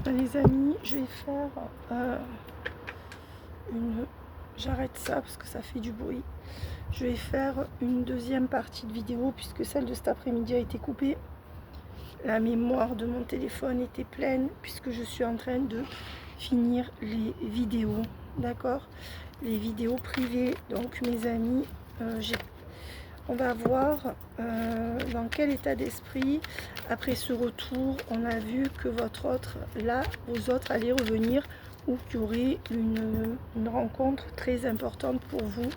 Les amis, je vais faire j'arrête ça parce que ça fait du bruit. Je vais faire une deuxième partie de vidéo puisque celle de cet après-midi a été coupée. La mémoire de mon téléphone était pleine puisque je suis en train de finir les vidéos, d'accord, les vidéos privées. Donc mes amis, on va voir dans quel état d'esprit, après ce retour, on a vu que votre autre, là, vos autres allaient revenir ou qu'il y aurait une rencontre très importante pour vous.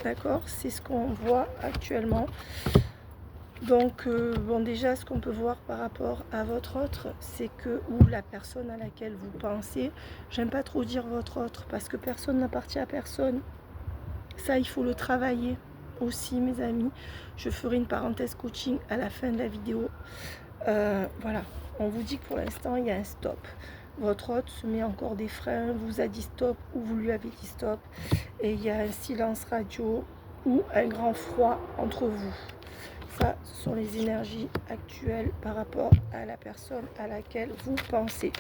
D'accord, c'est ce qu'on voit actuellement. Donc, bon, déjà, ce qu'on peut voir par rapport à votre autre, c'est que, ou la personne à laquelle vous pensez, j'aime pas trop dire votre autre, parce que personne n'appartient à personne. Ça, il faut le travailler aussi, mes amis. Je ferai une parenthèse coaching à la fin de la vidéo. Voilà, on vous dit que pour l'instant, il y a un stop. Votre hôte se met encore des freins, vous a dit stop ou vous lui avez dit stop. Et il y a un silence radio ou un grand froid entre vous. Ça, ce sont les énergies actuelles par rapport à la personne à laquelle vous pensez.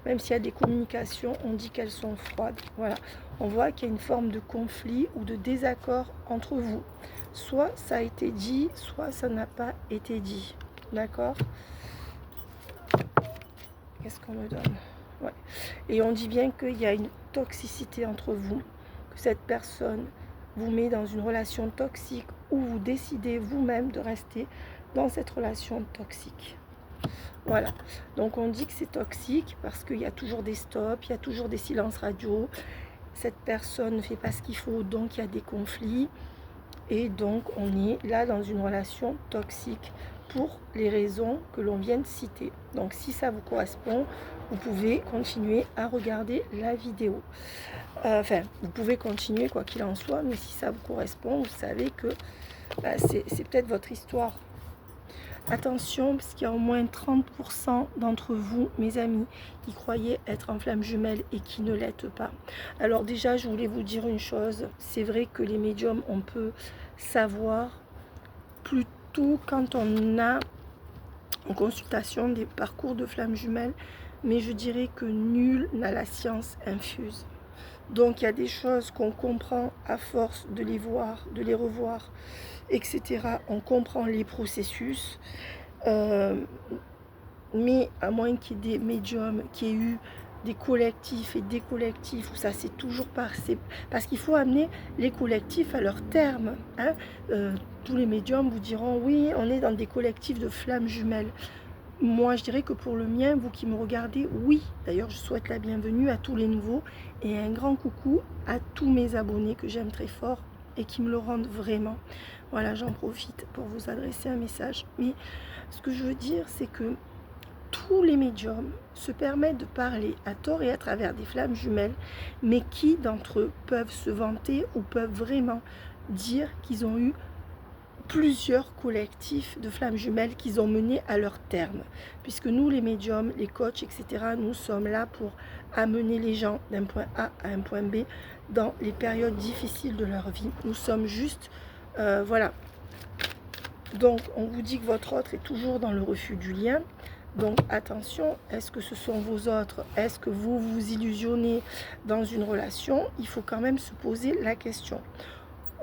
Même s'il y a des communications, on dit qu'elles sont froides. Voilà, on voit qu'il y a une forme de conflit ou de désaccord entre vous. Soit ça a été dit, soit ça n'a pas été dit. D'accord? Qu'est-ce qu'on me donne? Ouais. Et on dit bien qu'il y a une toxicité entre vous, que cette personne vous met dans une relation toxique ou vous décidez vous-même de rester dans cette relation toxique. Voilà, donc on dit que c'est toxique parce qu'il y a toujours des stops, il y a toujours des silences radio, cette personne ne fait pas ce qu'il faut, donc il y a des conflits, et donc on est là dans une relation toxique pour les raisons que l'on vient de citer. Donc si ça vous correspond, vous pouvez continuer à regarder la vidéo. Enfin, vous pouvez continuer quoi qu'il en soit, mais si ça vous correspond, vous savez que c'est peut-être votre histoire. Attention, parce qu'il y a au moins 30% d'entre vous, mes amis, qui croyaient être en flamme jumelle et qui ne l'êtes pas. Alors déjà, je voulais vous dire une chose. C'est vrai que les médiums, on peut savoir plutôt quand on a en consultation des parcours de flamme jumelle, mais je dirais que nul n'a la science infuse. Donc il y a des choses qu'on comprend à force de les voir, de les revoir, etc. On comprend les processus, mais à moins qu'il y ait des médiums, qu'il y ait eu des collectifs et des collectifs, où ça c'est toujours passé, parce qu'il faut amener les collectifs à leur terme. Hein. Tous les médiums vous diront oui, on est dans des collectifs de flammes jumelles. Moi, je dirais que pour le mien, vous qui me regardez, oui. D'ailleurs, je souhaite la bienvenue à tous les nouveaux et un grand coucou à tous mes abonnés que j'aime très fort et qui me le rendent vraiment. Voilà, j'en profite pour vous adresser un message. Mais ce que je veux dire, c'est que tous les médiums se permettent de parler à tort et à travers des flammes jumelles, mais qui d'entre eux peuvent se vanter ou peuvent vraiment dire qu'ils ont eu plusieurs collectifs de flammes jumelles qu'ils ont menés à leur terme. Puisque nous, les médiums, les coachs, etc., nous sommes là pour amener les gens d'un point A à un point B dans les périodes difficiles de leur vie. Nous sommes juste, voilà. Donc, on vous dit que votre autre est toujours dans le refus du lien. Donc, attention, est-ce que ce sont vos autres? Est-ce que vous vous illusionnez dans une relation? Il faut quand même se poser la question.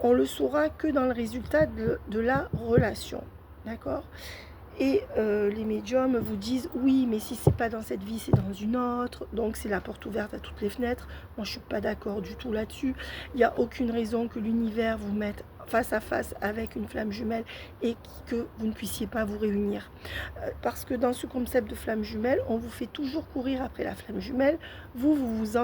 On le saura que dans le résultat de la relation, d'accord? Et les médiums vous disent oui, mais si c'est pas dans cette vie, c'est dans une autre, donc c'est la porte ouverte à toutes les fenêtres. Moi, je suis pas d'accord du tout là-dessus. Il n'y a aucune raison que l'univers vous mette face à face avec une flamme jumelle et que vous ne puissiez pas vous réunir. Parce que dans ce concept de flamme jumelle, on vous fait toujours courir après la flamme jumelle. Vous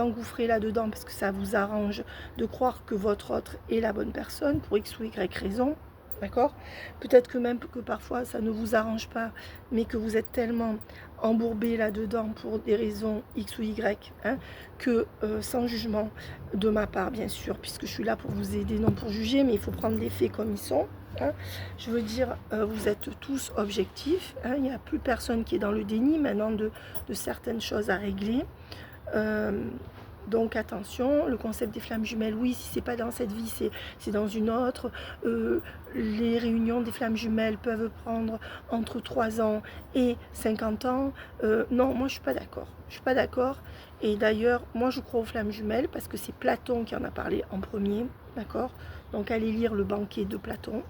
engouffrez là-dedans parce que ça vous arrange de croire que votre autre est la bonne personne pour X ou Y raison. D'accord? Peut-être que même que parfois ça ne vous arrange pas, mais que vous êtes tellement embourbé là-dedans pour des raisons X ou Y, hein, que sans jugement de ma part, bien sûr, puisque je suis là pour vous aider, non pour juger, mais il faut prendre les faits comme ils sont. Hein. Je veux dire, vous êtes tous objectifs, hein, il n'y a plus personne qui est dans le déni maintenant de certaines choses à régler. Donc attention, le concept des flammes jumelles, oui, si c'est pas dans cette vie, c'est dans une autre. Les réunions des flammes jumelles peuvent prendre entre 3 ans et 50 ans. Non, moi je suis pas d'accord. Je suis pas d'accord. Et d'ailleurs, moi je crois aux flammes jumelles parce que c'est Platon qui en a parlé en premier, d'accord? Donc allez lire le banquet de Platon.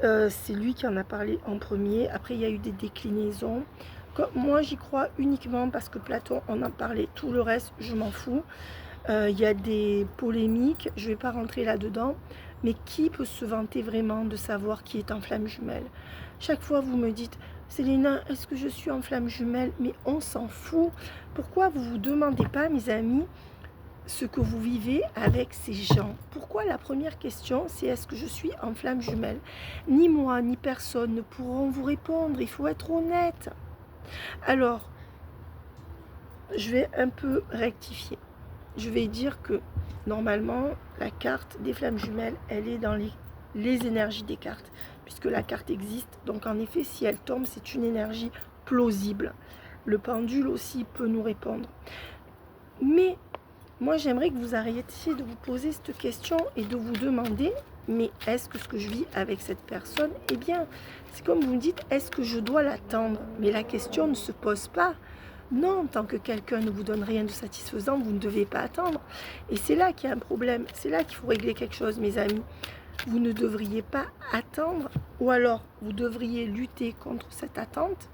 C'est lui qui en a parlé en premier. Après, il y a eu des déclinaisons. Moi, j'y crois uniquement parce que Platon en a parlé. Tout le reste, je m'en fous. Il y a des polémiques, je ne vais pas rentrer là-dedans. Mais qui peut se vanter vraiment de savoir qui est en flamme jumelle? Chaque fois, vous me dites, Célina, est-ce que je suis en flamme jumelle? Mais on s'en fout. Pourquoi vous ne vous demandez pas, mes amis, ce que vous vivez avec ces gens? Pourquoi la première question, c'est est-ce que je suis en flamme jumelle? Ni moi, ni personne ne pourront vous répondre. Il faut être honnête. Alors, je vais un peu rectifier. Je vais dire que normalement, la carte des flammes jumelles, elle est dans les énergies des cartes, puisque la carte existe. Donc en effet, si elle tombe, c'est une énergie plausible. Le pendule aussi peut nous répondre. Mais moi, j'aimerais que vous arrêtiez de vous poser cette question et de vous demander, mais est-ce que ce que je vis avec cette personne, eh bien, c'est comme vous me dites, est-ce que je dois l'attendre? Mais la question ne se pose pas. Non, tant que quelqu'un ne vous donne rien de satisfaisant, vous ne devez pas attendre. Et c'est là qu'il y a un problème, c'est là qu'il faut régler quelque chose, mes amis. Vous ne devriez pas attendre, ou alors vous devriez lutter contre cette attente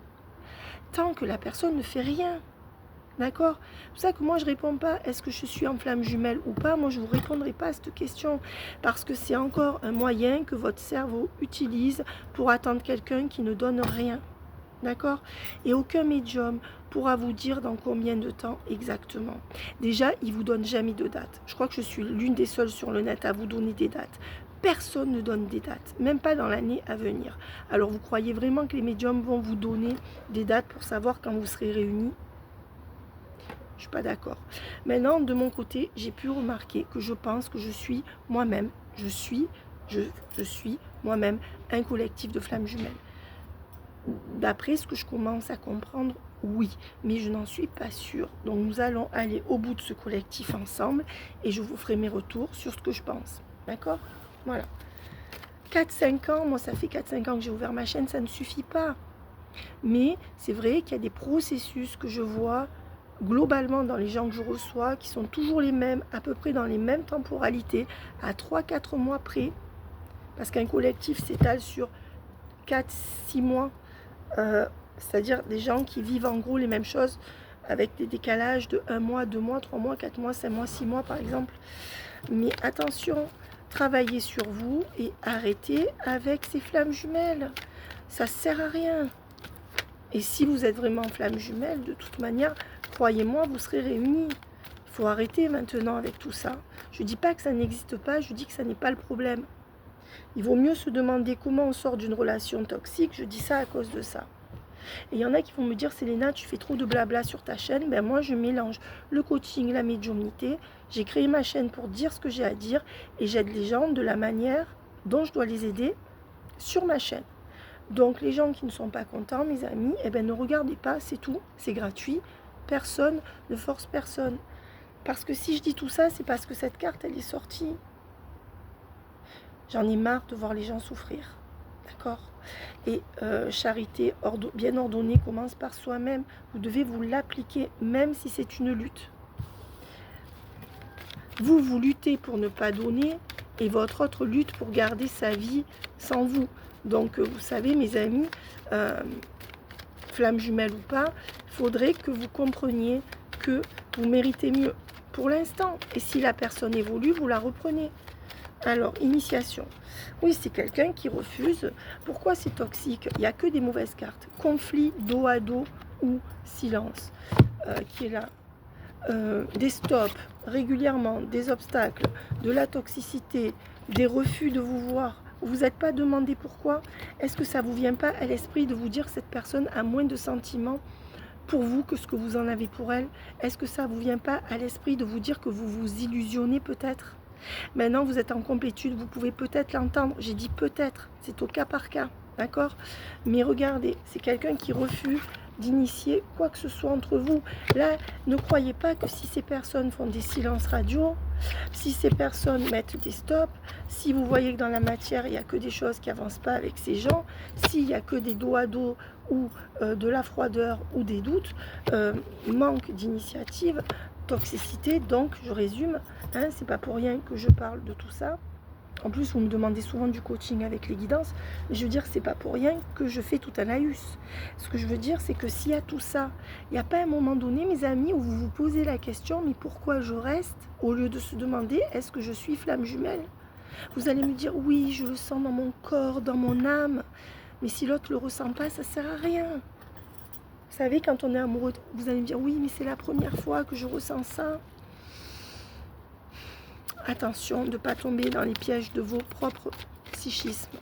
tant que la personne ne fait rien. D'accord? C'est pour ça que moi je réponds pas est-ce que je suis en flamme jumelle ou pas. Moi je ne vous répondrai pas à cette question parce que c'est encore un moyen que votre cerveau utilise pour attendre quelqu'un qui ne donne rien. D'accord? Et aucun médium pourra vous dire dans combien de temps exactement. Déjà, il ne vous donne jamais de date. Je crois que je suis l'une des seules sur le net à vous donner des dates. Personne ne donne des dates, même pas dans l'année à venir. Alors vous croyez vraiment que les médiums vont vous donner des dates pour savoir quand vous serez réunis? Je ne suis pas d'accord. Maintenant, de mon côté, j'ai pu remarquer que je pense que je suis moi-même. Je suis moi-même un collectif de flammes jumelles. D'après ce que je commence à comprendre, oui, mais je n'en suis pas sûre. Donc nous allons aller au bout de ce collectif ensemble et je vous ferai mes retours sur ce que je pense. D'accord? Voilà. 4-5 ans, moi ça fait 4-5 ans que j'ai ouvert ma chaîne, ça ne suffit pas. Mais c'est vrai qu'il y a des processus que je vois globalement dans les gens que je reçois qui sont toujours les mêmes, à peu près dans les mêmes temporalités, à 3-4 mois près. Parce qu'un collectif s'étale sur 4-6 mois. C'est-à-dire des gens qui vivent en gros les mêmes choses avec des décalages de 1 mois, 2 mois, 3 mois, 4 mois, 5 mois, 6 mois par exemple. Mais attention, travaillez sur vous et arrêtez avec ces flammes jumelles. Ça ne sert à rien. Et si vous êtes vraiment en flamme jumelle, de toute manière, croyez-moi, vous serez réunis. Il faut arrêter maintenant avec tout ça. Je ne dis pas que ça n'existe pas, je dis que ça n'est pas le problème. Il vaut mieux se demander comment on sort d'une relation toxique. Je dis ça à cause de ça. Et il y en a qui vont me dire, Célina, tu fais trop de blabla sur ta chaîne. Ben moi, je mélange le coaching, la médiumnité. J'ai créé ma chaîne pour dire ce que j'ai à dire et j'aide les gens de la manière dont je dois les aider sur ma chaîne. Donc les gens qui ne sont pas contents, mes amis, eh ben, ne regardez pas, c'est tout, c'est gratuit. Personne ne force personne. Parce que si je dis tout ça, c'est parce que cette carte, elle est sortie. J'en ai marre de voir les gens souffrir. D'accord? Et charité bien ordonnée commence par soi-même. Vous devez vous l'appliquer, même si c'est une lutte. Vous luttez pour ne pas donner et votre autre lutte pour garder sa vie sans vous. Donc, vous savez, mes amis, flamme jumelle ou pas, il faudrait que vous compreniez que vous méritez mieux pour l'instant. Et si la personne évolue, vous la reprenez. Alors, initiation. Oui, c'est quelqu'un qui refuse. Pourquoi c'est toxique? Il n'y a que des mauvaises cartes. Conflit, dos à dos ou silence qui est là. Des stops régulièrement, des obstacles, de la toxicité, des refus de vous voir. Vous n'êtes pas demandé pourquoi. Est-ce que ça ne vous vient pas à l'esprit de vous dire que cette personne a moins de sentiments pour vous que ce que vous en avez pour elle? Est-ce que ça ne vous vient pas à l'esprit de vous dire que vous vous illusionnez peut-être? Maintenant, vous êtes en complétude, vous pouvez peut-être l'entendre. J'ai dit peut-être, c'est au cas par cas, d'accord? Mais regardez, c'est quelqu'un qui refuse d'initier quoi que ce soit entre vous. Là, ne croyez pas que si ces personnes font des silences radio, si ces personnes mettent des stops, si vous voyez que dans la matière, il n'y a que des choses qui n'avancent pas avec ces gens, s'il n'y a que des dos à dos ou de la froideur ou des doutes, manque d'initiative, toxicité, donc je résume, hein, c'est pas pour rien que je parle de tout ça. En plus, vous me demandez souvent du coaching avec les guidances. Je veux dire, c'est pas pour rien que je fais tout un laïus. Ce que je veux dire, c'est que s'il y a tout ça, il n'y a pas un moment donné, mes amis, où vous vous posez la question, mais pourquoi je reste, au lieu de se demander, est-ce que je suis flamme jumelle? Vous allez me dire, oui, je le sens dans mon corps, dans mon âme. Mais si l'autre ne le ressent pas, ça ne sert à rien. Vous savez, quand on est amoureux, vous allez me dire, oui, mais c'est la première fois que je ressens ça. Attention de ne pas tomber dans les pièges de vos propres psychismes.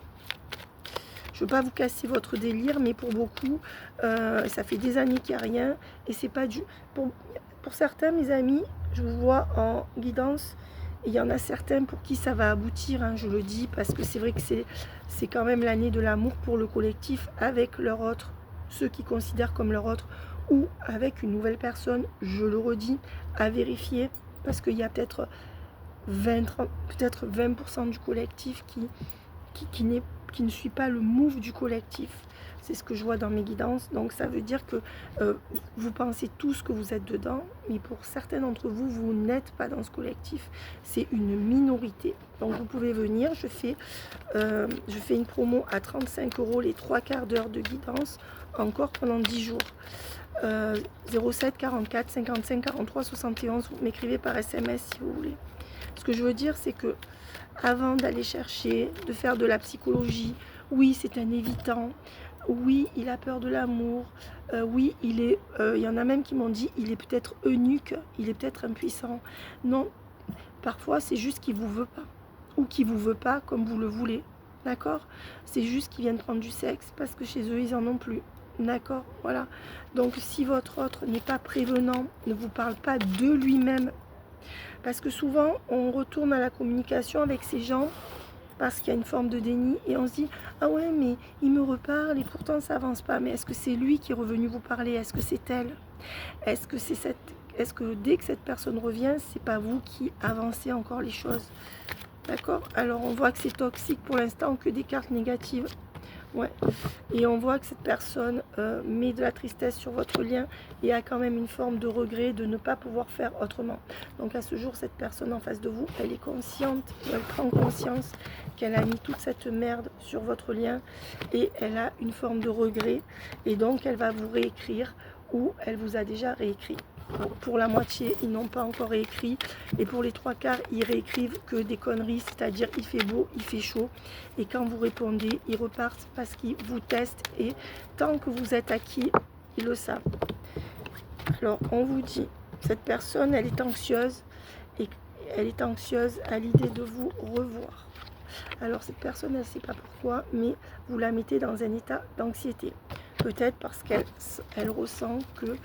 Je ne veux pas vous casser votre délire, mais pour beaucoup, ça fait des années qu'il n'y a rien. Et c'est pas du... Pour certains, mes amis, je vous vois en guidance, et il y en a certains pour qui ça va aboutir, hein, je le dis, parce que c'est vrai que c'est quand même l'année de l'amour pour le collectif avec leur autre, ceux qui considèrent comme leur autre, ou avec une nouvelle personne, je le redis, à vérifier, parce qu'il y a peut-être 20% du collectif qui ne suit pas le move du collectif. C'est ce que je vois dans mes guidances. Donc ça veut dire que vous pensez tous que vous êtes dedans, mais pour certains d'entre vous, vous n'êtes pas dans ce collectif. C'est une minorité. Donc vous pouvez venir, je fais une promo à 35 € les 3/4 d'heure de guidance, encore pendant 10 jours. 07 44 55 43 71, vous m'écrivez par SMS si vous voulez. Ce que je veux dire, c'est que avant d'aller chercher, de faire de la psychologie, oui, c'est un évitant, oui, il a peur de l'amour, oui, il y en a même qui m'ont dit, il est peut-être eunuque, il est peut-être impuissant. Non, parfois, c'est juste qu'il ne vous veut pas, ou qu'il ne vous veut pas comme vous le voulez, d'accord? C'est juste qu'ils viennent prendre du sexe, parce que chez eux, ils en ont plus. D'accord, voilà. Donc, si votre autre n'est pas prévenant, ne vous parle pas de lui-même, parce que souvent, on retourne à la communication avec ces gens parce qu'il y a une forme de déni et on se dit « Ah ouais, mais il me reparle et pourtant ça avance pas. » Mais est-ce que c'est lui qui est revenu vous parler? Est-ce que c'est elle? Est-ce que dès que cette personne revient, c'est pas vous qui avancez encore les choses? D'accord? Alors on voit que c'est toxique pour l'instant, que des cartes négatives. Ouais. Et on voit que cette personne met de la tristesse sur votre lien et a quand même une forme de regret de ne pas pouvoir faire autrement. Donc à ce jour, cette personne en face de vous, elle est consciente, elle prend conscience qu'elle a mis toute cette merde sur votre lien et elle a une forme de regret et donc elle va vous réécrire ou elle vous a déjà réécrit. Pour la moitié, ils n'ont pas encore réécrit. Et pour les 3/4, ils réécrivent que des conneries, c'est-à-dire il fait beau, il fait chaud. Et quand vous répondez, ils repartent parce qu'ils vous testent. Et tant que vous êtes acquis, ils le savent. Alors, on vous dit, cette personne, elle est anxieuse. Et elle est anxieuse à l'idée de vous revoir. Alors, cette personne, elle ne sait pas pourquoi, mais vous la mettez dans un état d'anxiété. Peut-être parce qu'elle ressent que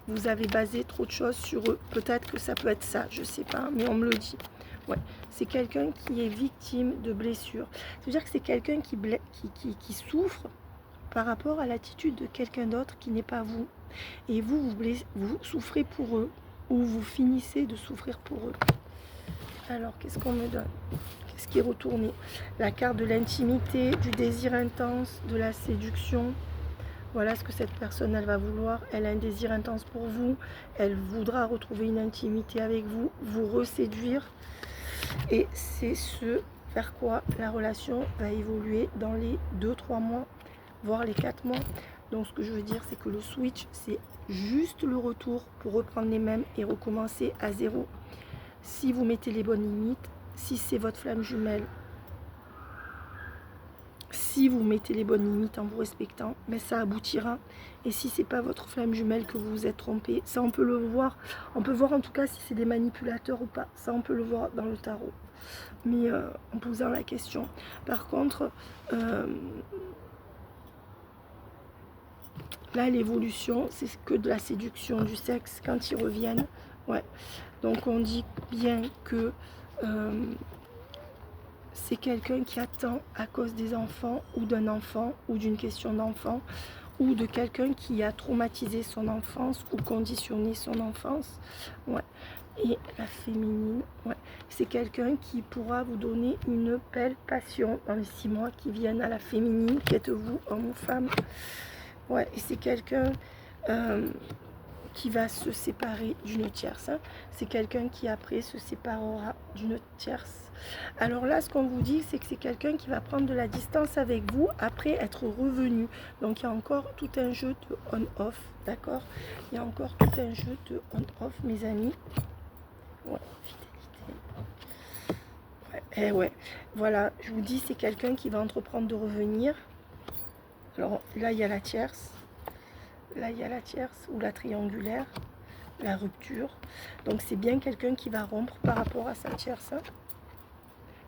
vous avez basé trop de choses sur eux. Peut-être que ça peut être ça, je ne sais pas, mais on me le dit. Ouais. C'est quelqu'un qui est victime de blessures. C'est-à-dire que c'est quelqu'un qui souffre par rapport à l'attitude de quelqu'un d'autre qui n'est pas vous. Et vous souffrez pour eux, ou vous finissez de souffrir pour eux. Alors, qu'est-ce qu'on me donne? Qu'est-ce qui est retourné? La carte de l'intimité, du désir intense, de la séduction. Voilà ce que cette personne, elle va vouloir. Elle a un désir intense pour vous. Elle voudra retrouver une intimité avec vous, vous reséduire. Et c'est ce vers quoi la relation va évoluer dans les 2-3 mois, voire les 4 mois. Donc ce que je veux dire, c'est que le switch, c'est juste le retour pour reprendre les mêmes et recommencer à zéro. Si vous mettez les bonnes limites, si c'est votre flamme jumelle, si vous mettez les bonnes limites en vous respectant, mais ça aboutira. Et si c'est pas votre flamme jumelle que vous vous êtes trompé, ça on peut le voir. On peut voir en tout cas si c'est des manipulateurs ou pas. Ça on peut le voir dans le tarot. Mais en posant la question. Par contre, là l'évolution, c'est que de la séduction, du sexe quand ils reviennent. Ouais. Donc on dit bien que c'est quelqu'un qui attend à cause des enfants ou d'un enfant ou d'une question d'enfant. ou de quelqu'un qui a traumatisé son enfance ou conditionné son enfance. Ouais. Et la féminine, ouais, c'est quelqu'un qui pourra vous donner une belle passion dans les 6 mois qui viennent. À la féminine, qu'êtes-vous, homme ou femme? Ouais, et c'est quelqu'un qui va se séparer d'une tierce. Hein. C'est quelqu'un qui après se séparera d'une tierce. Alors là, ce qu'on vous dit, c'est que c'est quelqu'un qui va prendre de la distance avec vous après être revenu. Donc il y a encore tout un jeu de on-off, d'accord? Il y a encore tout un jeu de on-off, mes amis. Ouais, fidélité. Ouais, ouais, voilà, je vous dis, c'est quelqu'un qui va entreprendre de revenir. Alors là, il y a la tierce. Là, il y a la tierce ou la triangulaire, la rupture. Donc, c'est bien quelqu'un qui va rompre par rapport à sa tierce. Hein.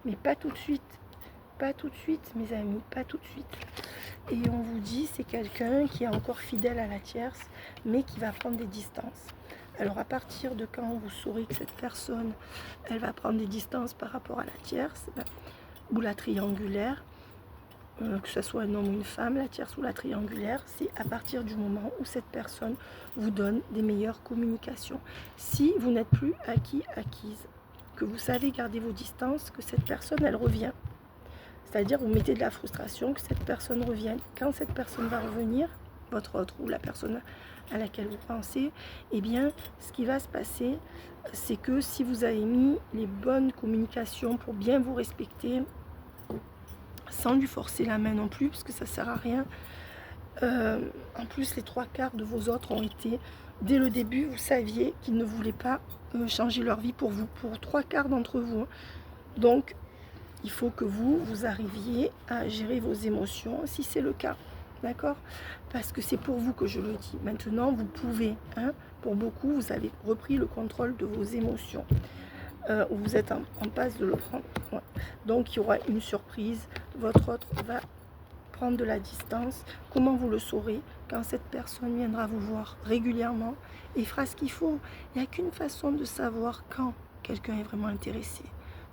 Mais pas tout de suite. Pas tout de suite, mes amis, pas tout de suite. Et on vous dit, c'est quelqu'un qui est encore fidèle à la tierce, mais qui va prendre des distances. Alors, à partir de quand vous saurez que cette personne, elle va prendre des distances par rapport à la tierce, ou la triangulaire, que ce soit un homme ou une femme, la tierce ou la triangulaire, c'est à partir du moment où cette personne vous donne des meilleures communications. Si vous n'êtes plus acquise, que vous savez garder vos distances, que cette personne, elle revient. C'est-à-dire, vous mettez de la frustration, que cette personne revienne. Quand cette personne va revenir, votre autre ou la personne à laquelle vous pensez, eh bien, ce qui va se passer, c'est que si vous avez mis les bonnes communications pour bien vous respecter, sans lui forcer la main non plus, parce que ça sert à rien. En plus, les 3/4 de vos autres ont été, dès le début, vous saviez qu'ils ne voulaient pas changer leur vie pour vous, pour 3/4 d'entre vous. Hein. Donc, il faut que vous arriviez à gérer vos émotions, si c'est le cas, d'accord? Parce que c'est pour vous que je le dis. Maintenant, vous pouvez, hein, pour beaucoup, vous avez repris le contrôle de vos émotions. Vous êtes en passe de le prendre. Ouais. Donc il y aura une surprise, votre autre va prendre de la distance. Comment vous le saurez? Quand cette personne viendra vous voir régulièrement et fera ce qu'il faut. Il n'y a qu'une façon de savoir quand quelqu'un est vraiment intéressé.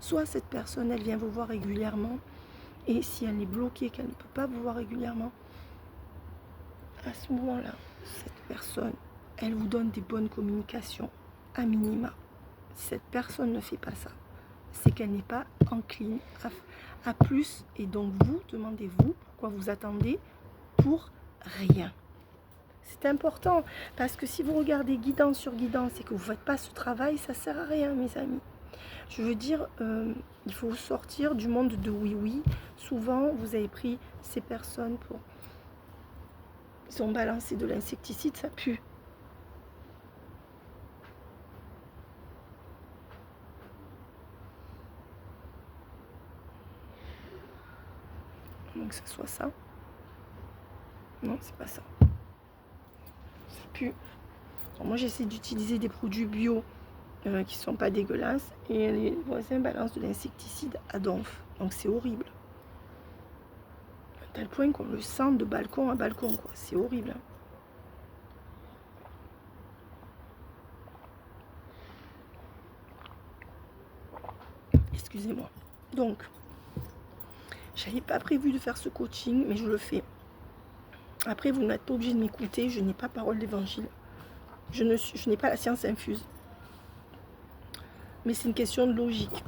Soit cette personne, elle vient vous voir régulièrement, et si elle est bloquée, qu'elle ne peut pas vous voir régulièrement, à ce moment-là, cette personne, elle vous donne des bonnes communications, à minima. Si cette personne ne fait pas ça, c'est qu'elle n'est pas encline à plus. Et donc vous, demandez-vous pourquoi vous attendez pour rien. C'est important, parce que si vous regardez guidance sur guidance et que vous ne faites pas ce travail, ça ne sert à rien, mes amis. Je veux dire, il faut sortir du monde de oui-oui. Souvent, vous avez pris ces personnes pour... Ils ont balancé de l'insecticide, ça pue. Donc, que ce soit ça. Non, c'est pas ça. Ça pue. Alors, moi, j'essaie d'utiliser des produits bio qui sont pas dégueulasses. Et les voisins balancent de l'insecticide à donf. Donc, c'est horrible. À tel point qu'on le sent de balcon à balcon, quoi. C'est horrible. Hein. Excusez-moi. Donc, j'avais pas prévu de faire ce coaching, mais je le fais. Après, vous n'êtes pas obligé de m'écouter, je n'ai pas parole d'évangile. Je n'ai pas la science infuse. Mais c'est une question de logique.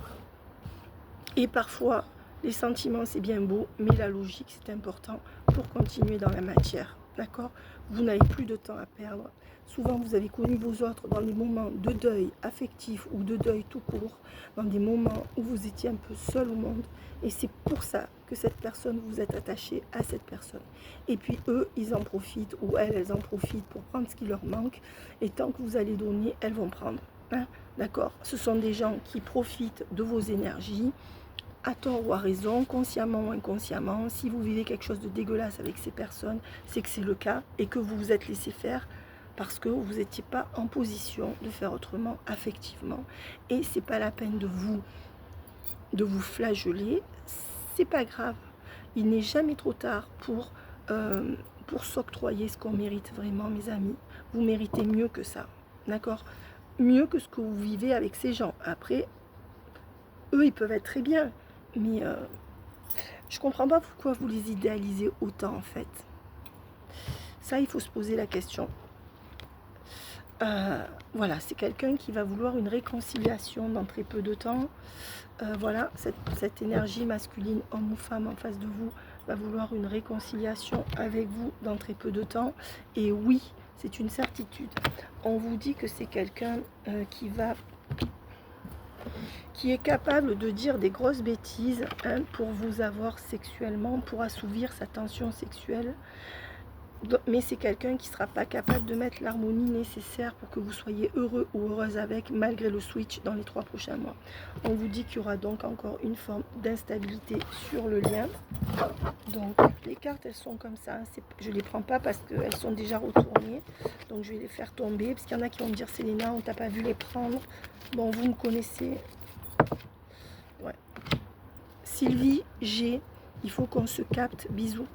Et parfois, les sentiments, c'est bien beau, mais la logique, c'est important pour continuer dans la matière. D'accord? Vous n'avez plus de temps à perdre. Souvent, vous avez connu vos autres dans des moments de deuil affectif ou de deuil tout court, dans des moments où vous étiez un peu seul au monde. Et c'est pour ça que cette personne, vous êtes attaché à cette personne. Et puis eux, ils en profitent, ou elles en profitent pour prendre ce qui leur manque. Et tant que vous allez donner, elles vont prendre. Hein? D'accord? Ce sont des gens qui profitent de vos énergies, à tort ou à raison, consciemment ou inconsciemment. Si vous vivez quelque chose de dégueulasse avec ces personnes, c'est que c'est le cas et que vous vous êtes laissé faire parce que vous n'étiez pas en position de faire autrement affectivement. Et c'est pas la peine de vous flageller, c'est pas grave. Il n'est jamais trop tard pour s'octroyer ce qu'on mérite vraiment, mes amis. Vous méritez mieux que ça, d'accord? Mieux que ce que vous vivez avec ces gens. Après, eux, ils peuvent être très bien, mais je comprends pas pourquoi vous les idéalisez autant, en fait. Ça, il faut se poser la question. Voilà, c'est quelqu'un qui va vouloir une réconciliation dans très peu de temps. Voilà, cette énergie masculine, homme ou femme en face de vous, va vouloir une réconciliation avec vous dans très peu de temps. Et oui, c'est une certitude. On vous dit que c'est quelqu'un qui est capable de dire des grosses bêtises pour vous avoir sexuellement, pour assouvir sa tension sexuelle. Mais c'est quelqu'un qui ne sera pas capable de mettre l'harmonie nécessaire pour que vous soyez heureux ou heureuse avec, malgré le switch dans les 3 prochains mois. On vous dit qu'il y aura donc encore une forme d'instabilité sur le lien. Donc les cartes, elles sont comme ça. Je ne les prends pas parce qu'elles sont déjà retournées. Donc je vais les faire tomber. Parce qu'il y en a qui vont me dire, Céléna, on t'a pas vu les prendre. Bon, vous me connaissez. Ouais. Sylvie, G, il faut qu'on se capte. Bisous.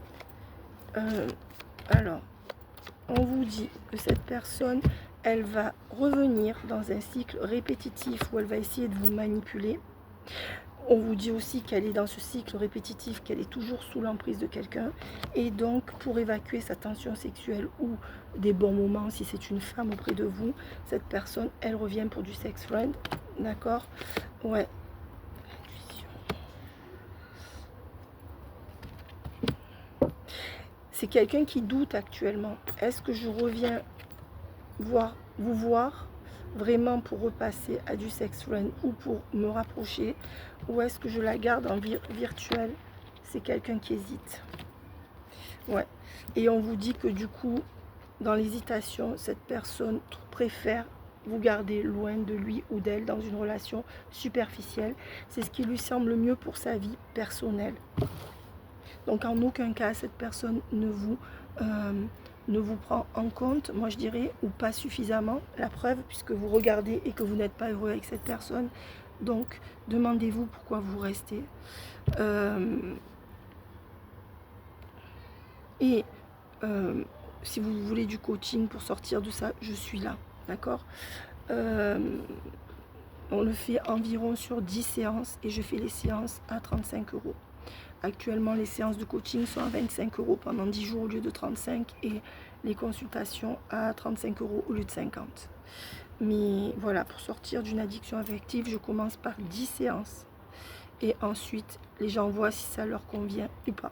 Alors, on vous dit que cette personne, elle va revenir dans un cycle répétitif où elle va essayer de vous manipuler. On vous dit aussi qu'elle est dans ce cycle répétitif, qu'elle est toujours sous l'emprise de quelqu'un. Et donc, pour évacuer sa tension sexuelle ou des bons moments, si c'est une femme auprès de vous, cette personne, elle revient pour du sex friend. D'accord? Ouais. C'est quelqu'un qui doute actuellement. Est-ce que je reviens vous voir vraiment pour repasser à du sex friend ou pour me rapprocher, ou est-ce que je la garde en virtuel? C'est quelqu'un qui hésite. Ouais. Et on vous dit que du coup, dans l'hésitation, cette personne préfère vous garder loin de lui ou d'elle dans une relation superficielle. C'est ce qui lui semble mieux pour sa vie personnelle. Donc en aucun cas, cette personne ne vous prend en compte, moi je dirais, ou pas suffisamment. La preuve, puisque vous regardez et que vous n'êtes pas heureux avec cette personne. Donc, demandez-vous pourquoi vous restez. Si vous voulez du coaching pour sortir de ça, je suis là. D'accord? On le fait environ sur 10 séances et je fais les séances à 35 €. Actuellement, les séances de coaching sont à 25 € pendant 10 jours au lieu de 35 et les consultations à 35 € au lieu de 50. Mais voilà, pour sortir d'une addiction affective, je commence par 10 séances. Et ensuite, les gens voient si ça leur convient ou pas.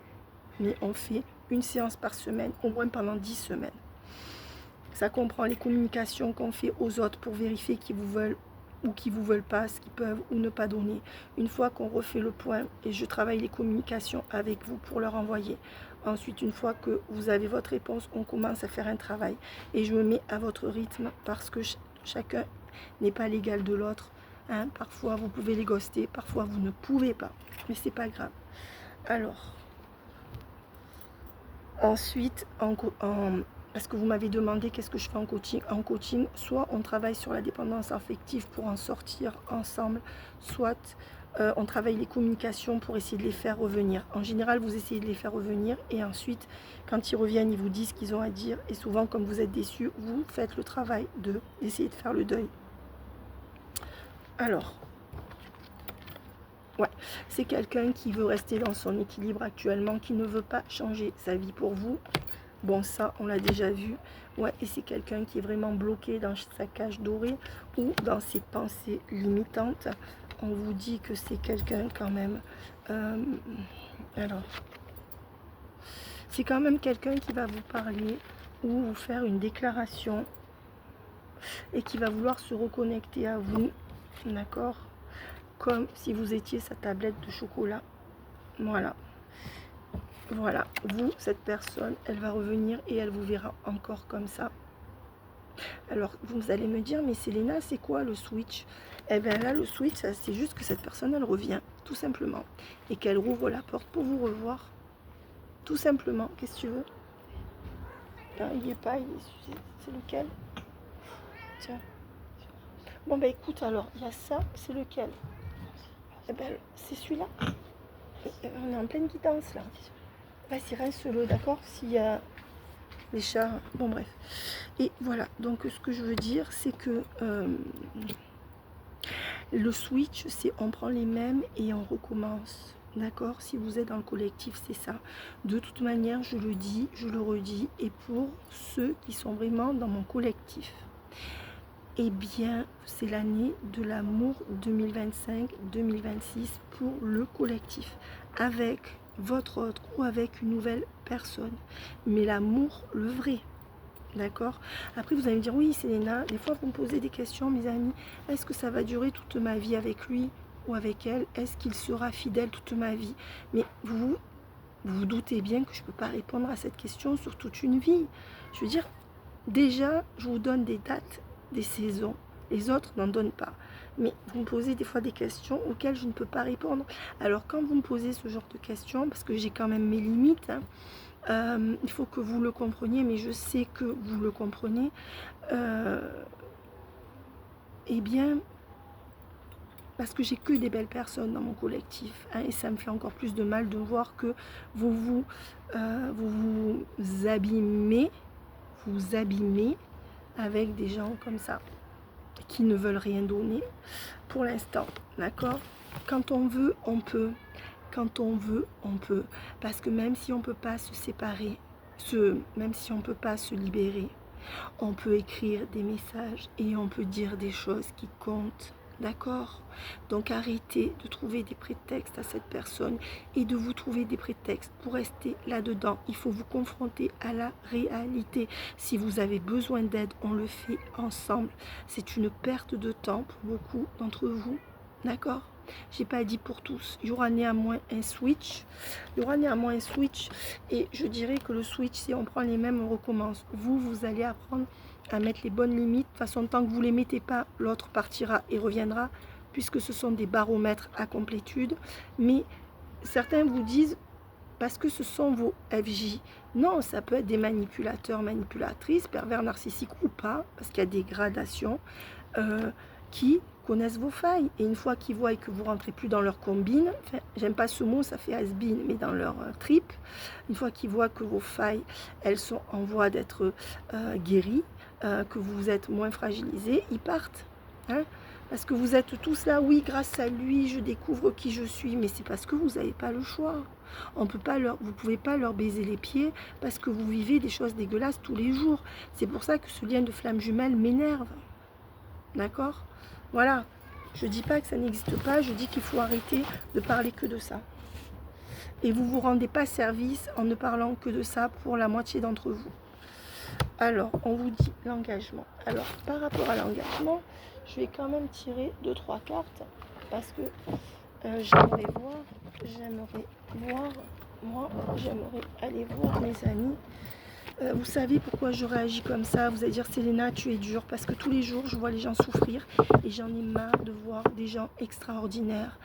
Mais on fait une séance par semaine, au moins pendant 10 semaines. Ça comprend les communications qu'on fait aux autres pour vérifier qu'ils vous veulent ou qui vous veulent pas, ce qu'ils peuvent ou ne pas donner. Une fois qu'on refait le point et je travaille les communications avec vous pour leur envoyer. Ensuite, une fois que vous avez votre réponse, on commence à faire un travail et je me mets à votre rythme parce que chacun n'est pas l'égal de l'autre. Hein. Parfois, vous pouvez les ghoster, parfois vous ne pouvez pas, mais c'est pas grave. Alors, ensuite, parce que vous m'avez demandé qu'est-ce que je fais en coaching. En coaching, soit on travaille sur la dépendance affective pour en sortir ensemble, soit on travaille les communications pour essayer de les faire revenir. En général, vous essayez de les faire revenir et ensuite, quand ils reviennent, ils vous disent ce qu'ils ont à dire. Et souvent, comme vous êtes déçus, vous faites le travail d'essayer de faire le deuil. Alors, ouais, c'est quelqu'un qui veut rester dans son équilibre actuellement, qui ne veut pas changer sa vie pour vous. Bon, ça, on l'a déjà vu. Ouais, et c'est quelqu'un qui est vraiment bloqué dans sa cage dorée ou dans ses pensées limitantes. On vous dit que c'est quelqu'un quand même... alors, c'est quand même quelqu'un qui va vous parler ou vous faire une déclaration et qui va vouloir se reconnecter à vous, d'accord? Comme si vous étiez sa tablette de chocolat. Voilà. Voilà, vous, cette personne, elle va revenir et elle vous verra encore comme ça. Alors, vous allez me dire, mais Céléna, c'est quoi le switch? Eh bien là, le switch, c'est juste que cette personne, elle revient, tout simplement. Et qu'elle rouvre la porte pour vous revoir. Tout simplement. Qu'est-ce que tu veux? Non, il n'y est pas, c'est lequel? Tiens. Bon, bah écoute, alors, il y a ça, c'est lequel? Eh bien, c'est celui-là. On est en pleine guidance, là. Vas-y, rince-le, d'accord? S'il y a les chats, bon bref. Et voilà, donc ce que je veux dire, c'est que le switch, c'est on prend les mêmes et on recommence. D'accord? Si vous êtes dans le collectif, c'est ça. De toute manière, je le dis, je le redis, et pour ceux qui sont vraiment dans mon collectif, eh bien, c'est l'année de l'amour 2025-2026 pour le collectif, avec votre autre ou avec une nouvelle personne. Mais l'amour, le vrai. D'accord? Après, vous allez me dire, oui, Selena, des fois, vous me posez des questions, mes amis. Est-ce que ça va durer toute ma vie avec lui ou avec elle? Est-ce qu'il sera fidèle toute ma vie? Mais vous doutez bien que je ne peux pas répondre à cette question sur toute une vie. Je veux dire, déjà, je vous donne des dates, des saisons. Les autres n'en donnent pas. Mais vous me posez des fois des questions auxquelles je ne peux pas répondre. Alors, quand vous me posez ce genre de questions, parce que j'ai quand même mes limites, hein, il faut que vous le compreniez, mais je sais que vous le comprenez. Eh bien, parce que j'ai que des belles personnes dans mon collectif, hein, et ça me fait encore plus de mal de voir que vous abîmez, avec des gens comme ça, qui ne veulent rien donner pour l'instant, d'accord? Quand on veut, on peut. Quand on veut, on peut. Parce que même si on ne peut pas se séparer, même si on ne peut pas se libérer, on peut écrire des messages et on peut dire des choses qui comptent. D'accord? Donc arrêtez de trouver des prétextes à cette personne et de vous trouver des prétextes pour rester là-dedans. Il faut vous confronter à la réalité. Si vous avez besoin d'aide, on le fait ensemble. C'est une perte de temps pour beaucoup d'entre vous. D'accord? J'ai pas dit pour tous. Il y aura néanmoins un switch. Et je dirais que le switch, si on prend les mêmes, on recommence. Vous allez apprendre à mettre les bonnes limites. De toute façon, tant que vous ne les mettez pas, l'autre partira et reviendra, puisque ce sont des baromètres à complétude. Mais certains vous disent, parce que ce sont vos FJ. Non, ça peut être des manipulateurs, manipulatrices, pervers narcissiques ou pas, parce qu'il y a des gradations, qui connaissent vos failles. Et une fois qu'ils voient que vous rentrez plus dans leur combine, enfin, j'aime pas ce mot, ça fait has-been, mais dans leur trip, une fois qu'ils voient que vos failles, elles sont en voie d'être guéries, que vous êtes moins fragilisés, ils partent. Hein, parce que vous êtes tous là, oui, grâce à lui, je découvre qui je suis, mais c'est parce que vous n'avez pas le choix. Vous ne pouvez pas leur baiser les pieds parce que vous vivez des choses dégueulasses tous les jours. C'est pour ça que ce lien de flamme jumelle m'énerve. D'accord? Voilà. Je ne dis pas que ça n'existe pas, je dis qu'il faut arrêter de parler que de ça. Et vous ne vous rendez pas service en ne parlant que de ça pour la moitié d'entre vous. Alors, on vous dit l'engagement. Alors, par rapport à l'engagement, je vais quand même tirer 2-3 cartes parce que j'aimerais aller voir mes amis. Vous savez pourquoi je réagis comme ça? Vous allez dire, Selena, tu es dure, parce que tous les jours, je vois les gens souffrir et j'en ai marre de voir des gens extraordinaires,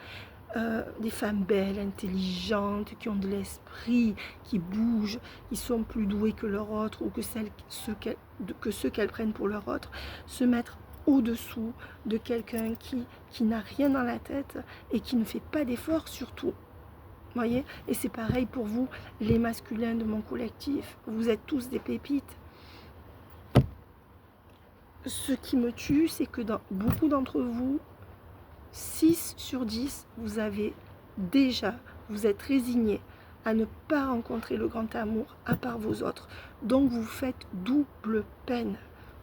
des femmes belles, intelligentes, qui ont de l'esprit, qui bougent, qui sont plus douées que leur autre ou que ceux qu'elles prennent pour leur autre, se mettre au-dessous de quelqu'un qui n'a rien dans la tête et qui ne fait pas d'efforts surtout. Voyez, et c'est pareil pour vous, les masculins de mon collectif. Vous êtes tous des pépites. Ce qui me tue, c'est que dans beaucoup d'entre vous, 6 sur 10, vous êtes résignés à ne pas rencontrer le grand amour à part vos autres. Donc vous faites double peine.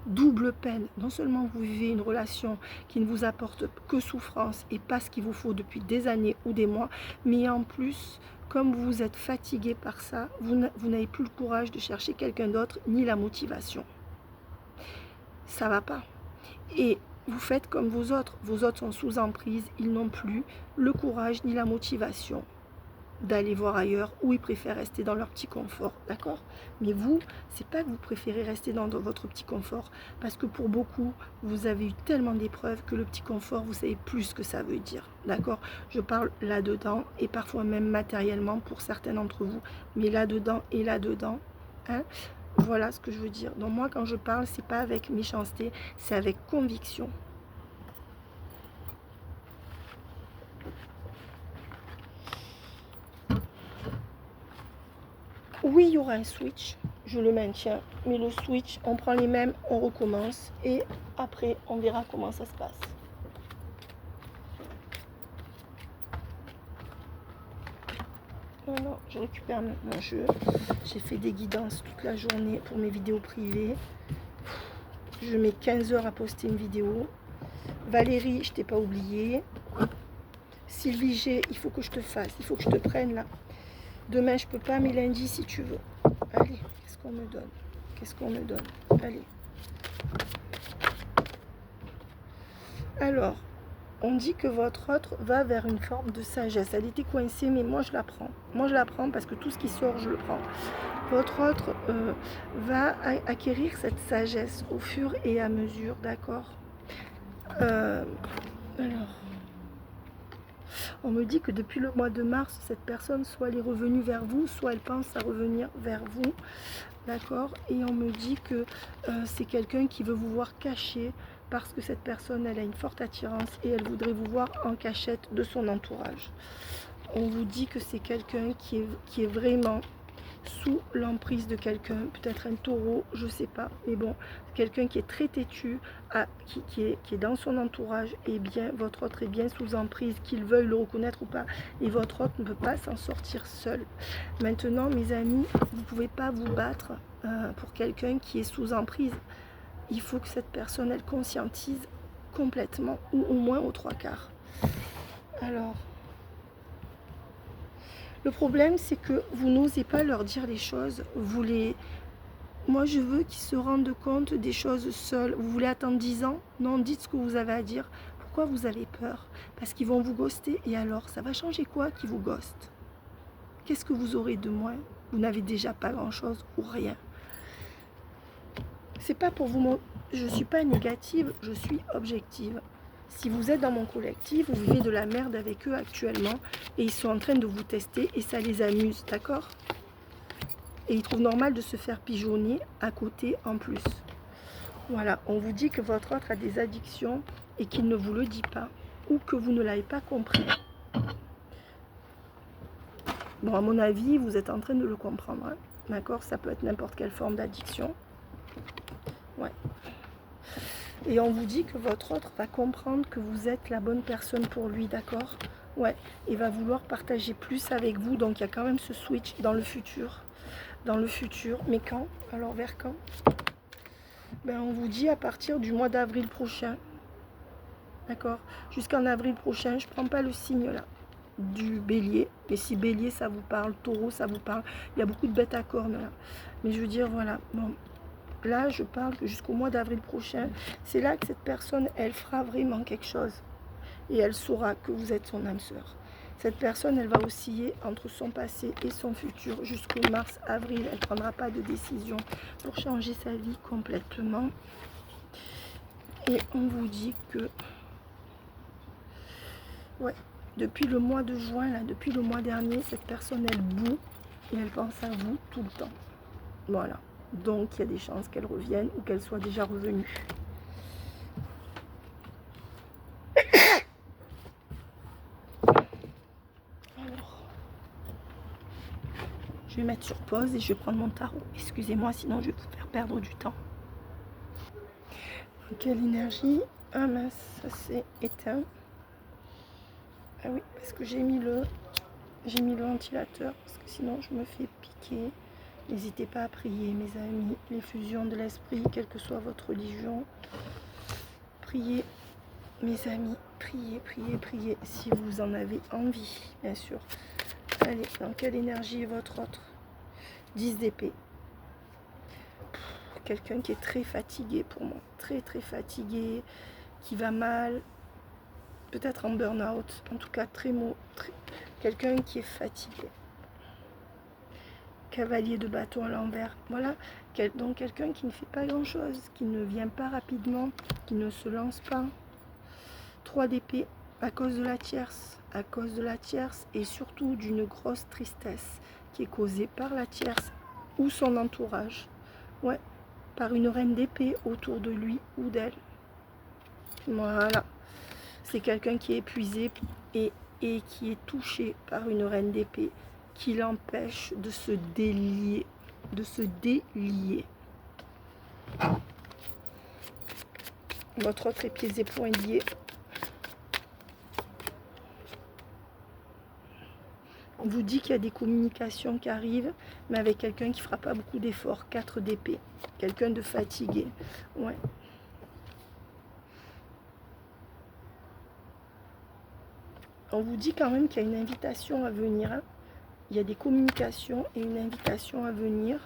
Double peine. Non seulement vous vivez une relation qui ne vous apporte que souffrance et pas ce qu'il vous faut depuis des années ou des mois, mais en plus, comme vous êtes fatigué par ça, vous n'avez plus le courage de chercher quelqu'un d'autre, ni la motivation. Ça va pas. Et vous faites comme vos autres sont sous emprise, ils n'ont plus le courage ni la motivation d'aller voir ailleurs, ou ils préfèrent rester dans leur petit confort, d'accord? Mais vous, c'est pas que vous préférez rester dans votre petit confort, parce que pour beaucoup, vous avez eu tellement d'épreuves que le petit confort, vous savez plus ce que ça veut dire, d'accord? Je parle là-dedans, et parfois même matériellement pour certains d'entre vous, mais là-dedans et là-dedans, hein? Voilà ce que je veux dire. Donc moi, quand je parle, c'est pas avec méchanceté, c'est avec conviction. Oui, il y aura un switch, je le maintiens, mais le switch, on prend les mêmes, on recommence, et après, on verra comment ça se passe. Voilà, je récupère mon jeu. J'ai fait des guidances toute la journée pour mes vidéos privées. Je mets 15 heures à poster une vidéo. Valérie, je t'ai pas oublié. Sylvie G, il faut que je te fasse, il faut que je te prenne là. Demain, je peux pas, mais lundi, si tu veux. Allez, qu'est-ce qu'on me donne? Qu'est-ce qu'on me donne? Allez. Alors, on dit que votre autre va vers une forme de sagesse. Elle était coincée, mais moi, je la prends. Moi, je la prends parce que tout ce qui sort, je le prends. Votre autre va acquérir cette sagesse au fur et à mesure, d'accord? Alors, on me dit que depuis le mois de mars, cette personne, soit elle est revenue vers vous, soit elle pense à revenir vers vous, d'accord? Et on me dit que c'est quelqu'un qui veut vous voir caché, parce que cette personne, elle a une forte attirance et elle voudrait vous voir en cachette de son entourage. On vous dit que c'est quelqu'un qui est vraiment sous l'emprise de quelqu'un, peut-être un taureau, je sais pas, mais bon, quelqu'un qui est très têtu, qui est dans son entourage, et bien votre autre est bien sous emprise, qu'il veuille le reconnaître ou pas, et votre autre ne peut pas s'en sortir seul. Maintenant, mes amis, vous ne pouvez pas vous battre pour quelqu'un qui est sous emprise. Il faut que cette personne, elle conscientise complètement, ou au moins aux 3/4. Alors, le problème, c'est que vous n'osez pas leur dire les choses. Moi, je veux qu'ils se rendent compte des choses seuls. Vous voulez attendre 10 ans? Non, dites ce que vous avez à dire. Pourquoi vous avez peur? Parce qu'ils vont vous ghoster. Et alors, ça va changer quoi qu'ils vous ghostent? Qu'est-ce que vous aurez de moins? Vous n'avez déjà pas grand-chose ou rien. C'est pas pour vous... Je ne suis pas négative, je suis objective. Si vous êtes dans mon collectif, vous vivez de la merde avec eux actuellement et ils sont en train de vous tester et ça les amuse, d'accord? Et ils trouvent normal de se faire pigeonner à côté en plus. Voilà, on vous dit que votre autre a des addictions et qu'il ne vous le dit pas ou que vous ne l'avez pas compris. Bon, à mon avis, vous êtes en train de le comprendre, hein, d'accord? Ça peut être n'importe quelle forme d'addiction. Ouais. Et on vous dit que votre autre va comprendre que vous êtes la bonne personne pour lui, d'accord? Ouais, il va vouloir partager plus avec vous, donc il y a quand même ce switch dans le futur. Dans le futur, mais quand? Alors vers quand? Ben, on vous dit à partir du mois d'avril prochain, d'accord? Jusqu'en avril prochain, je ne prends pas le signe là, du bélier, mais si bélier ça vous parle, taureau ça vous parle, il y a beaucoup de bêtes à cornes là. Mais je veux dire, voilà, bon. Là, je parle que jusqu'au mois d'avril prochain, c'est là que cette personne, elle fera vraiment quelque chose. Et elle saura que vous êtes son âme sœur. Cette personne, elle va osciller entre son passé et son futur jusqu'au mars-avril. Elle ne prendra pas de décision pour changer sa vie complètement. Et on vous dit que... Ouais, depuis le mois de juin, là, depuis le mois dernier, cette personne, elle boue et elle pense à vous tout le temps. Voilà. Donc, il y a des chances qu'elle revienne ou qu'elle soit déjà revenue. Alors, je vais mettre sur pause et je vais prendre mon tarot. Excusez-moi, sinon je vais vous faire perdre du temps. Quelle énergie? Ah mince, ça s'est éteint. Ah oui, parce que j'ai mis le ventilateur, parce que sinon je me fais piquer. N'hésitez pas à prier, mes amis. Les fusions de l'esprit, quelle que soit votre religion. Priez, mes amis. Priez, priez, priez, si vous en avez envie, bien sûr. Allez, dans quelle énergie est votre autre? 10 d'épée. Quelqu'un qui est très fatigué pour moi. Très, très fatigué, qui va mal. Peut-être en burn-out. En tout cas, quelqu'un qui est fatigué. Cavalier de bâton à l'envers. Voilà, donc quelqu'un qui ne fait pas grand-chose, qui ne vient pas rapidement, qui ne se lance pas. 3 d'épée à cause de la tierce. À cause de la tierce et surtout d'une grosse tristesse qui est causée par la tierce ou son entourage. Ouais, par une reine d'épée autour de lui ou d'elle. Voilà. C'est quelqu'un qui est épuisé et qui est touché par une reine d'épée qui l'empêche de se délier. Votre autre est pieds et poings liés. On vous dit qu'il y a des communications qui arrivent, mais avec quelqu'un qui ne fera pas beaucoup d'efforts. 4 d'épée. Quelqu'un de fatigué. Ouais. On vous dit quand même qu'il y a une invitation à venir. Hein. Il y a des communications et une invitation à venir.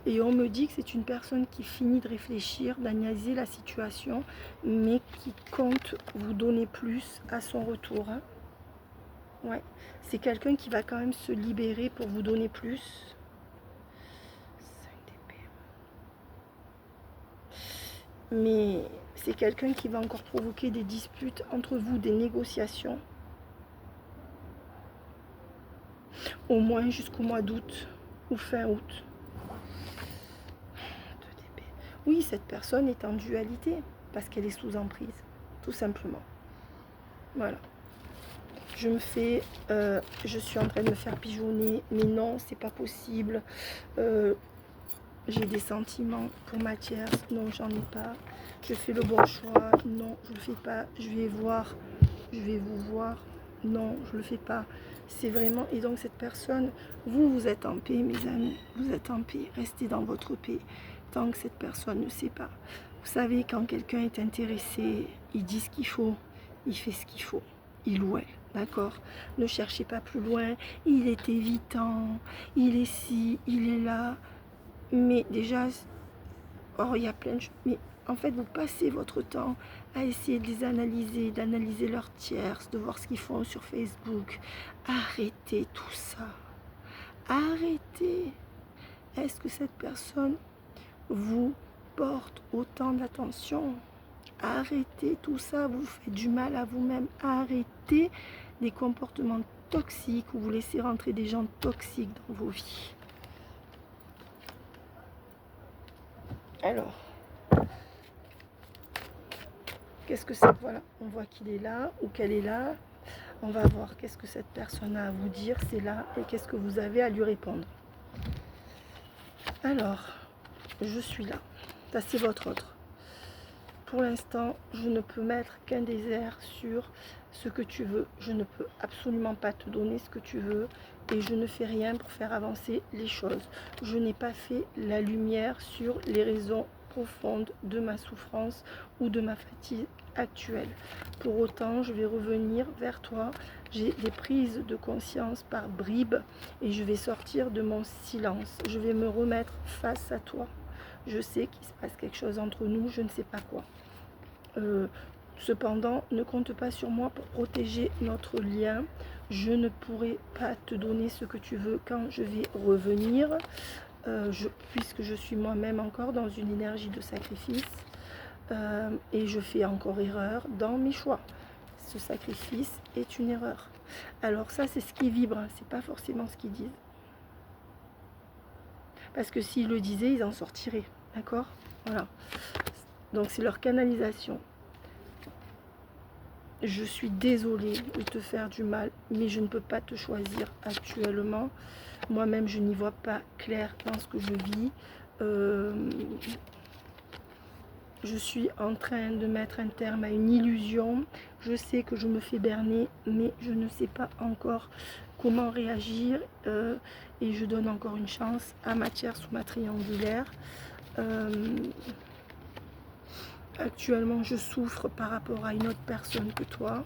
Et on me dit que c'est une personne qui finit de réfléchir, d'analyser la situation, mais qui compte vous donner plus à son retour. Hein. Ouais. C'est quelqu'un qui va quand même se libérer pour vous donner plus. 5 d'épée. Mais c'est quelqu'un qui va encore provoquer des disputes entre vous, des négociations. Au moins jusqu'au mois d'août ou fin août. Oui, cette personne est en dualité parce qu'elle est sous emprise, tout simplement. Voilà. Je suis en train de me faire pigeonner, mais non, c'est pas possible. J'ai des sentiments pour ma tierce, non, j'en ai pas. Je fais le bon choix, non, je le fais pas. Je vais vous voir, non, je le fais pas. C'est vraiment, et donc cette personne, vous êtes en paix, mes amis, vous êtes en paix, restez dans votre paix, tant que cette personne ne sait pas. Vous savez, quand quelqu'un est intéressé, il dit ce qu'il faut, il fait ce qu'il faut, il ou elle, d'accord? Ne cherchez pas plus loin, il est évitant, il est ci, il est là, mais déjà, il y a plein de choses, mais en fait, vous passez votre temps à essayer de les analyser, d'analyser leurs tierces, de voir ce qu'ils font sur Facebook. Arrêtez tout ça. Arrêtez. Est-ce que cette personne vous porte autant d'attention? Arrêtez tout ça, vous faites du mal à vous-même. Arrêtez des comportements toxiques où vous laissez rentrer des gens toxiques dans vos vies. Alors, qu'est-ce que c'est? Voilà, on voit qu'il est là ou qu'elle est là. On va voir qu'est-ce que cette personne a à vous dire, c'est là, et qu'est-ce que vous avez à lui répondre. Alors, je suis là. Ça, c'est votre autre. Pour l'instant, je ne peux mettre qu'un désert sur ce que tu veux. Je ne peux absolument pas te donner ce que tu veux et je ne fais rien pour faire avancer les choses. Je n'ai pas fait la lumière sur les raisons profondes de ma souffrance ou de ma fatigue actuelle. Pour autant, je vais revenir vers toi. J'ai des prises de conscience par bribes et je vais sortir de mon silence. Je vais me remettre face à toi. Je sais qu'il se passe quelque chose entre nous, je ne sais pas quoi. Cependant, ne compte pas sur moi pour protéger notre lien. Je ne pourrai pas te donner ce que tu veux quand je vais revenir, puisque je suis moi-même encore dans une énergie de sacrifice et je fais encore erreur dans mes choix. Ce sacrifice est une erreur. Alors ça, c'est ce qui vibre, hein, c'est pas forcément ce qu'ils disent. Parce que s'ils le disaient, ils en sortiraient. D'accord? Voilà. Donc c'est leur canalisation. Je suis désolée de te faire du mal, mais je ne peux pas te choisir actuellement. Moi-même, je n'y vois pas clair dans ce que je vis. Je suis en train de mettre un terme à une illusion. Je sais que je me fais berner, mais je ne sais pas encore comment réagir. Et je donne encore une chance à ma tierce ou ma triangulaire. Actuellement, je souffre par rapport à une autre personne que toi.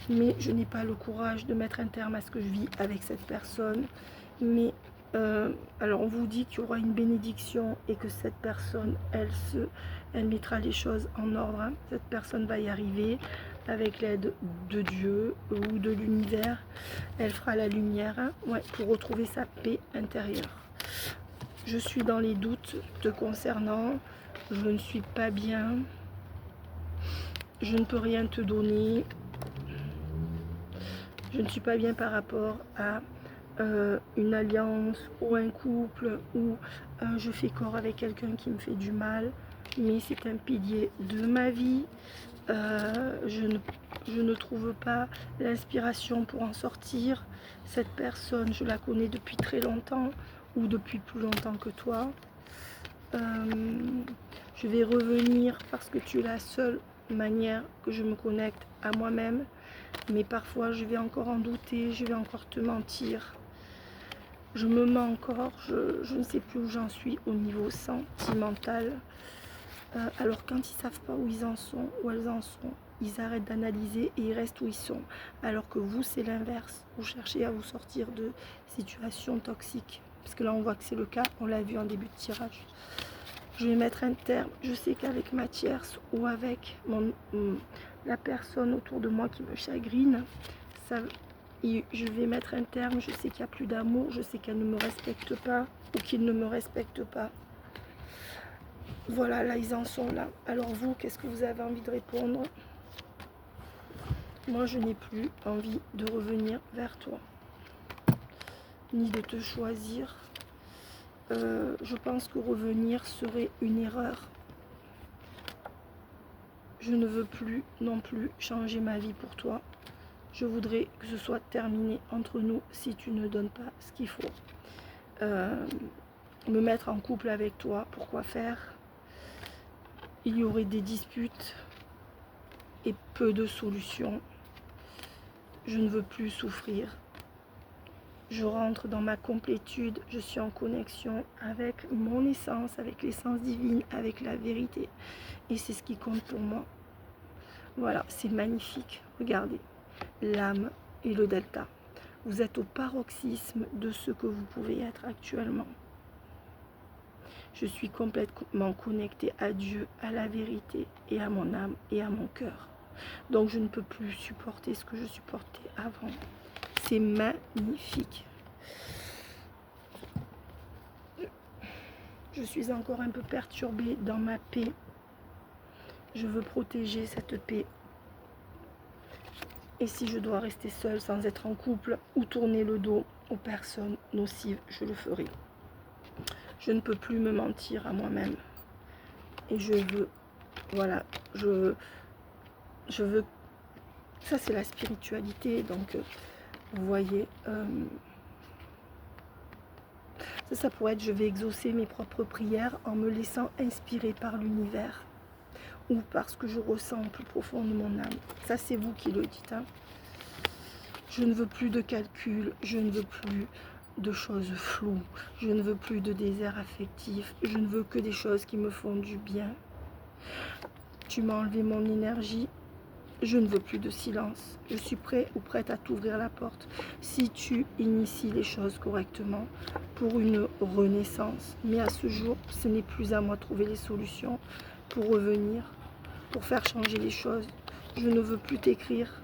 Mais je n'ai pas le courage de mettre un terme à ce que je vis avec cette personne. Mais alors on vous dit qu'il y aura une bénédiction et que cette personne, elle mettra les choses en ordre. Hein. Cette personne va y arriver avec l'aide de Dieu ou de l'univers. Elle fera la lumière, hein, ouais, pour retrouver sa paix intérieure. Je suis dans les doutes te concernant. Je ne suis pas bien. Je ne peux rien te donner. Je ne suis pas bien par rapport à une alliance ou un couple où je fais corps avec quelqu'un qui me fait du mal, mais c'est un pilier de ma vie. Je ne trouve pas l'inspiration pour en sortir. Cette personne, je la connais depuis très longtemps ou depuis plus longtemps que toi. Je vais revenir parce que tu es la seule manière que je me connecte à moi-même. Mais parfois, je vais encore en douter, je vais encore te mentir. Je me mens encore, je ne sais plus où j'en suis au niveau sentimental. Alors quand ils ne savent pas où ils en sont, où elles en sont, ils arrêtent d'analyser et ils restent où ils sont. Alors que vous, c'est l'inverse. Vous cherchez à vous sortir de situations toxiques. Parce que là, on voit que c'est le cas, on l'a vu en début de tirage. Je vais mettre un terme. Je sais qu'avec ma tierce ou avec la personne autour de moi qui me chagrine, je vais mettre un terme. Je sais qu'il n'y a plus d'amour, je sais qu'elle ne me respecte pas ou qu'il ne me respecte pas. Voilà, là, ils en sont là. Alors vous, qu'est-ce que vous avez envie de répondre? Moi, je n'ai plus envie de revenir vers toi, ni de te choisir. Je pense que revenir serait une erreur. Je ne veux plus non plus changer ma vie pour toi. Je voudrais que ce soit terminé entre nous si tu ne donnes pas ce qu'il faut. Me mettre en couple avec toi, pourquoi faire? Il y aurait des disputes et peu de solutions. Je ne veux plus souffrir. Je rentre dans ma complétude, je suis en connexion avec mon essence, avec l'essence divine, avec la vérité. Et c'est ce qui compte pour moi. Voilà, c'est magnifique. Regardez, l'âme et le delta. Vous êtes au paroxysme de ce que vous pouvez être actuellement. Je suis complètement connectée à Dieu, à la vérité et à mon âme et à mon cœur. Donc je ne peux plus supporter ce que je supportais avant. C'est magnifique. Je suis encore un peu perturbée dans ma paix. Je veux protéger cette paix. Et si je dois rester seule sans être en couple ou tourner le dos aux personnes nocives, je le ferai. Je ne peux plus me mentir à moi-même. Et je veux, voilà, je veux, ça c'est la spiritualité, donc vous voyez, ça pourrait être je vais exaucer mes propres prières en me laissant inspirer par l'univers ou par ce que je ressens au plus profond de mon âme. Ça c'est vous qui le dites, hein. Je ne veux plus de calcul, je ne veux plus de choses floues, je ne veux plus de désert affectif, je ne veux que des choses qui me font du bien. Tu m'as enlevé mon énergie, je ne veux plus de silence. Je suis prêt ou prête à t'ouvrir la porte si tu inities les choses correctement pour une renaissance. Mais à ce jour, ce n'est plus à moi de trouver les solutions pour revenir, pour faire changer les choses. Je ne veux plus t'écrire.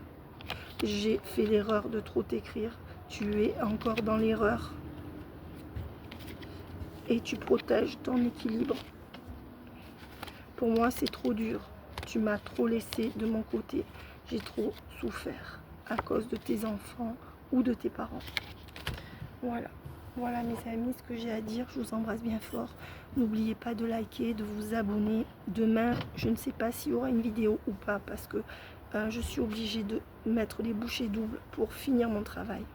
J'ai fait l'erreur de trop t'écrire. Tu es encore dans l'erreur. Et tu protèges ton équilibre. Pour moi, c'est trop dur. Tu m'as trop laissé de mon côté. J'ai trop souffert à cause de tes enfants ou de tes parents. Voilà. Voilà mes amis, ce que j'ai à dire. Je vous embrasse bien fort. N'oubliez pas de liker, de vous abonner. Demain, je ne sais pas s'il y aura une vidéo ou pas parce que je suis obligée de mettre les bouchées doubles pour finir mon travail.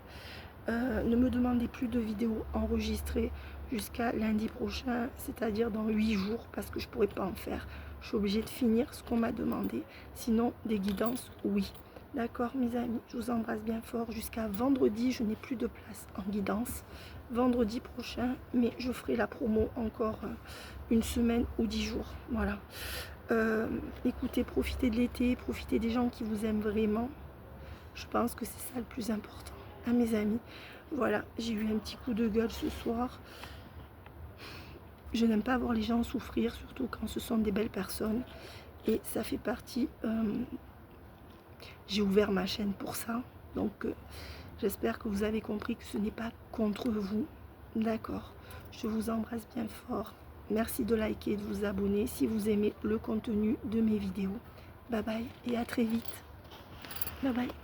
Ne me demandez plus de vidéos enregistrées jusqu'à lundi prochain, c'est-à-dire dans 8 jours, parce que je ne pourrai pas en faire. Je suis obligée de finir ce qu'on m'a demandé. Sinon, des guidances, oui. D'accord, mes amis, je vous embrasse bien fort. Jusqu'à vendredi, je n'ai plus de place en guidance. Vendredi prochain, mais je ferai la promo encore une semaine ou 10 jours. Voilà. Écoutez, profitez de l'été, profitez des gens qui vous aiment vraiment. Je pense que c'est ça le plus important. À mes amis, voilà, j'ai eu un petit coup de gueule ce soir. Je n'aime pas voir les gens souffrir, surtout quand ce sont des belles personnes. Et ça fait partie... j'ai ouvert ma chaîne pour ça. Donc, j'espère que vous avez compris que ce n'est pas contre vous. D'accord. Je vous embrasse bien fort. Merci de liker et de vous abonner si vous aimez le contenu de mes vidéos. Bye bye et à très vite. Bye bye.